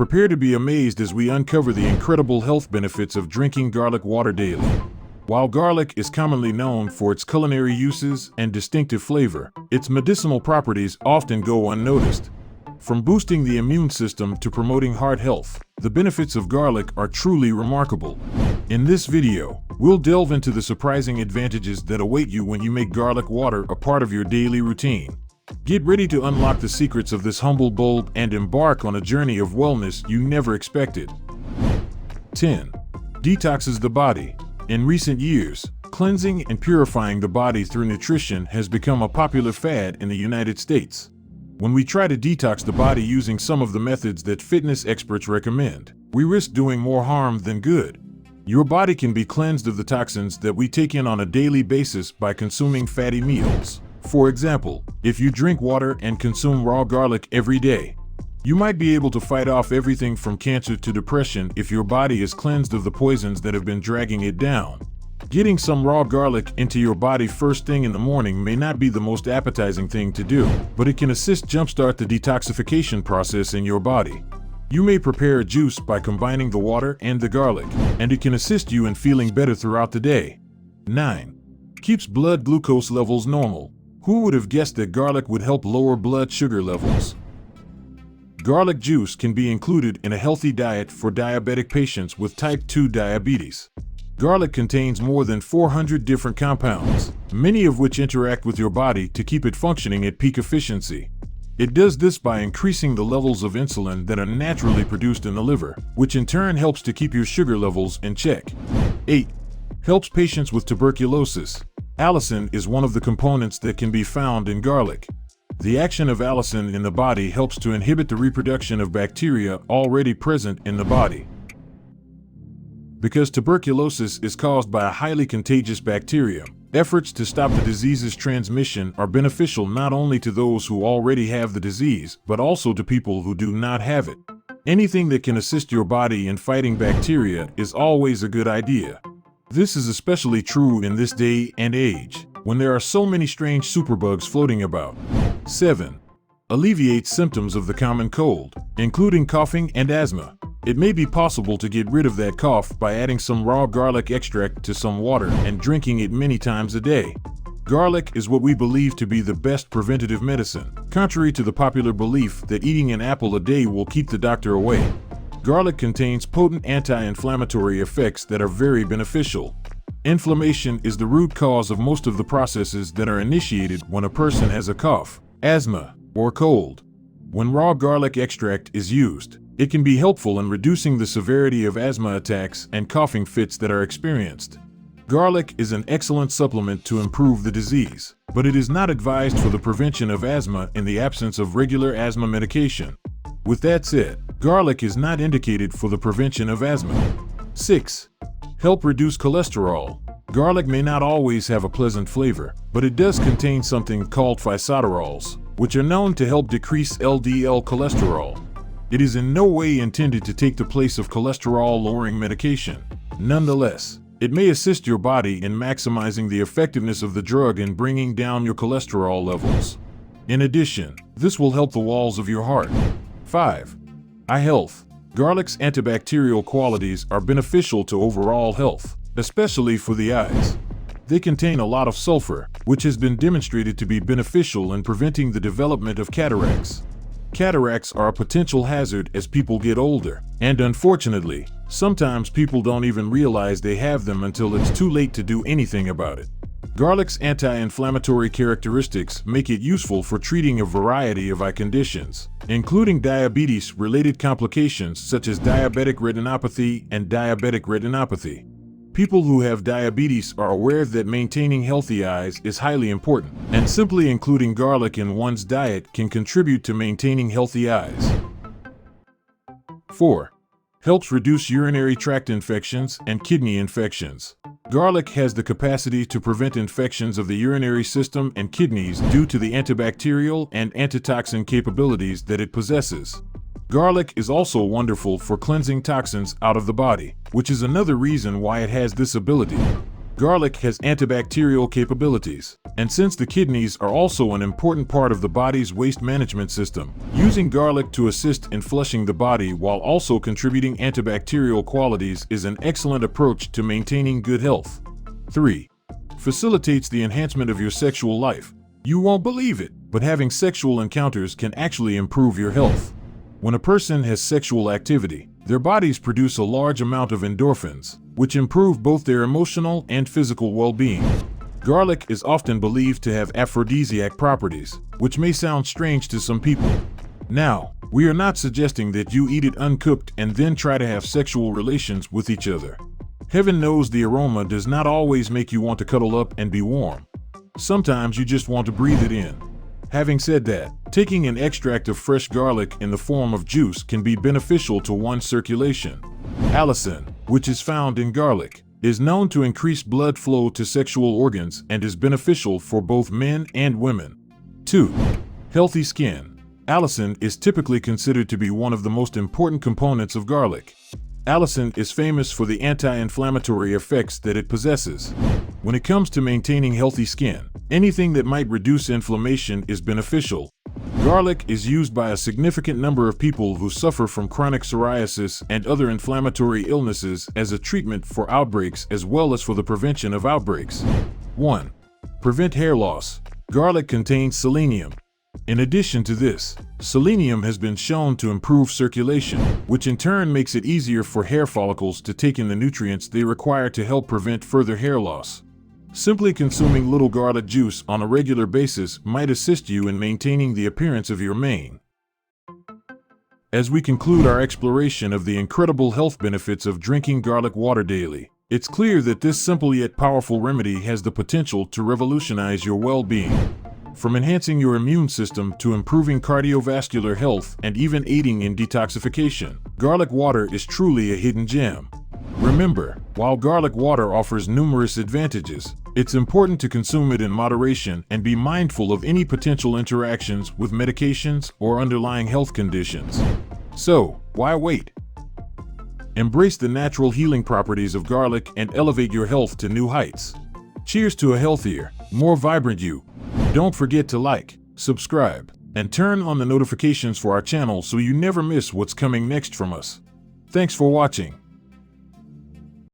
Prepare to be amazed as we uncover the incredible health benefits of drinking garlic water daily. While garlic is commonly known for its culinary uses and distinctive flavor, its medicinal properties often go unnoticed. From boosting the immune system to promoting heart health, the benefits of garlic are truly remarkable. In this video, we'll delve into the surprising advantages that await you when you make garlic water a part of your daily routine. Get ready to unlock the secrets of this humble bulb and embark on a journey of wellness you never expected. 10. Detoxes the body. In recent years, cleansing and purifying the body through nutrition has become a popular fad in the United States. When we try to detox the body using some of the methods that fitness experts recommend, we risk doing more harm than good. Your body can be cleansed of the toxins that we take in on a daily basis by consuming fatty meals. For example, if you drink water and consume raw garlic every day, you might be able to fight off everything from cancer to depression if your body is cleansed of the poisons that have been dragging it down. Getting some raw garlic into your body first thing in the morning may not be the most appetizing thing to do, but it can assist jumpstart the detoxification process in your body. You may prepare a juice by combining the water and the garlic, and it can assist you in feeling better throughout the day. 9. Keeps blood glucose levels normal. Who would have guessed that garlic would help lower blood sugar levels? Garlic juice can be included in a healthy diet for diabetic patients with type 2 diabetes. Garlic contains more than 400 different compounds, many of which interact with your body to keep it functioning at peak efficiency. It does this by increasing the levels of insulin that are naturally produced in the liver, which in turn helps to keep your sugar levels in check. 8. Helps patients with tuberculosis. Allicin is one of the components that can be found in garlic. The action of allicin in the body helps to inhibit the reproduction of bacteria already present in the body. Because tuberculosis is caused by a highly contagious bacterium, efforts to stop the disease's transmission are beneficial not only to those who already have the disease, but also to people who do not have it. Anything that can assist your body in fighting bacteria is always a good idea. This is especially true in this day and age, when there are so many strange superbugs floating about. 7. Alleviates symptoms of the common cold, including coughing and asthma. It may be possible to get rid of that cough by adding some raw garlic extract to some water and drinking it many times a day. Garlic is what we believe to be the best preventative medicine, contrary to the popular belief that eating an apple a day will keep the doctor away. Garlic contains potent anti-inflammatory effects that are very beneficial. Inflammation is the root cause of most of the processes that are initiated when a person has a cough, asthma, or cold. When raw garlic extract is used, it can be helpful in reducing the severity of asthma attacks and coughing fits that are experienced. Garlic is an excellent supplement to improve the disease, but it is not advised for the prevention of asthma in the absence of regular asthma medication. With that said, garlic is not indicated for the prevention of asthma. 6. Help reduce cholesterol. Garlic may not always have a pleasant flavor, but it does contain something called physoterols, which are known to help decrease LDL cholesterol. It is in no way intended to take the place of cholesterol-lowering medication. Nonetheless, it may assist your body in maximizing the effectiveness of the drug in bringing down your cholesterol levels. In addition, this will help the walls of your heart. 5. Eye health. Garlic's antibacterial qualities are beneficial to overall health, especially for the eyes. They contain a lot of sulfur, which has been demonstrated to be beneficial in preventing the development of cataracts. Cataracts are a potential hazard as people get older, and unfortunately, sometimes people don't even realize they have them until it's too late to do anything about it. Garlic's anti-inflammatory characteristics make it useful for treating a variety of eye conditions, including diabetes-related complications such as diabetic retinopathy and diabetic retinopathy. People who have diabetes are aware that maintaining healthy eyes is highly important, and simply including garlic in one's diet can contribute to maintaining healthy eyes. 4. Helps reduce urinary tract infections and kidney infections. Garlic has the capacity to prevent infections of the urinary system and kidneys due to the antibacterial and antitoxin capabilities that it possesses. Garlic is also wonderful for cleansing toxins out of the body, which is another reason why it has this ability. Garlic has antibacterial capabilities, and since the kidneys are also an important part of the body's waste management system, using garlic to assist in flushing the body while also contributing antibacterial qualities is an excellent approach to maintaining good health. 3. Facilitates the enhancement of your sexual life. You won't believe it, but having sexual encounters can actually improve your health. When a person has sexual activity, their bodies produce a large amount of endorphins, which improve both their emotional and physical well-being. Garlic is often believed to have aphrodisiac properties, which may sound strange to some people. Now, we are not suggesting that you eat it uncooked and then try to have sexual relations with each other. Heaven knows the aroma does not always make you want to cuddle up and be warm. Sometimes you just want to breathe it in. Having said that, taking an extract of fresh garlic in the form of juice can be beneficial to one's circulation. Allicin, which is found in garlic, is known to increase blood flow to sexual organs and is beneficial for both men and women. 2. Healthy skin. Allicin is typically considered to be one of the most important components of garlic. Allicin is famous for the anti-inflammatory effects that it possesses. When it comes to maintaining healthy skin, anything that might reduce inflammation is beneficial. Garlic is used by a significant number of people who suffer from chronic psoriasis and other inflammatory illnesses as a treatment for outbreaks as well as for the prevention of outbreaks. 1. Prevent hair loss. Garlic contains selenium. In addition to this, selenium has been shown to improve circulation, which in turn makes it easier for hair follicles to take in the nutrients they require to help prevent further hair loss. Simply consuming little garlic juice on a regular basis might assist you in maintaining the appearance of your mane. As we conclude our exploration of the incredible health benefits of drinking garlic water daily, it's clear that this simple yet powerful remedy has the potential to revolutionize your well-being. From enhancing your immune system to improving cardiovascular health and even aiding in detoxification, garlic water is truly a hidden gem. Remember, while garlic water offers numerous advantages, it's important to consume it in moderation and be mindful of any potential interactions with medications or underlying health conditions. So, why wait? Embrace the natural healing properties of garlic and elevate your health to new heights. Cheers to a healthier, more vibrant you. Don't forget to like, subscribe, and turn on the notifications for our channel so you never miss what's coming next from us. Thanks for watching.